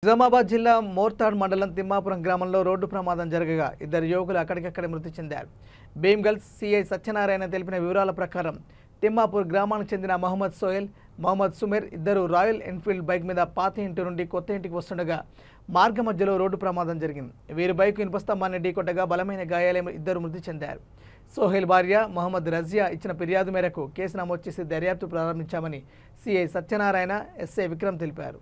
నిజామాబాద్ జిల్లా మోర్తాడ్ మండలం తిమ్మాపురం గ్రామంలో రోడ్డు ప్రమాదం జరగగా ఇద్దరు యువకులు అక్కడికక్కడే మృతి చెందారు. భీమ్గల్స్ సిఐ సత్యనారాయణ తెలిపిన వివరాల ప్రకారం తిమ్మాపూర్ గ్రామానికి చెందిన మహమ్మద్ సోహెల్, మహమ్మద్ సుమేర్ ఇద్దరు రాయల్ ఎన్ఫీల్డ్ బైక్ మీద పాత ఇంటి నుండి కొత్త ఇంటికి వస్తుండగా మార్గ మధ్యలో రోడ్డు ప్రమాదం జరిగింది. వీరి బైక్ ఇనుపస్తంభాన్ని ఢీకొట్టగా బలమైన గాయాలైన ఇద్దరు మృతి చెందారు. సోహెల్ భార్య మహమ్మద్ రజియా ఇచ్చిన ఫిర్యాదు మేరకు కేసు నమోదు చేసి దర్యాప్తు ప్రారంభించామని సిఐ సత్యనారాయణ, ఎస్ఐ విక్రమ్ తెలిపారు.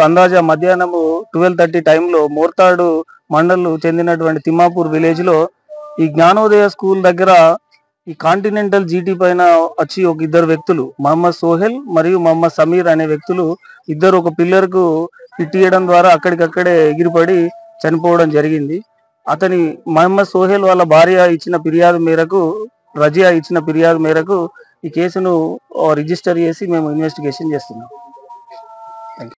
అందాజ మధ్యాహ్నం 12:30 టైంలో మోర్తాడు మండల్ చెందినటువంటి తిమ్మాపూర్ విలేజ్ లో ఈ జ్ఞానోదయ స్కూల్ దగ్గర ఈ కాంటినెంటల్ జీటీ పైన వచ్చి ఒక ఇద్దరు వ్యక్తులు మహమ్మద్ సోహెల్ మరియు మహమ్మద్ సమీర్ అనే వ్యక్తులు ఇద్దరు ఒక పిల్లర్ కు హిట్ చేయడం ద్వారా అక్కడికక్కడే ఎగిరిపడి చనిపోవడం జరిగింది. అతని మహమ్మద్ సోహెల్ వాళ్ళ భార్య ఇచ్చిన ఫిర్యాదు మేరకు, రజియా ఇచ్చిన ఫిర్యాదు మేరకు ఈ కేసును రిజిస్టర్ చేసి మేము ఇన్వెస్టిగేషన్ చేస్తున్నాం.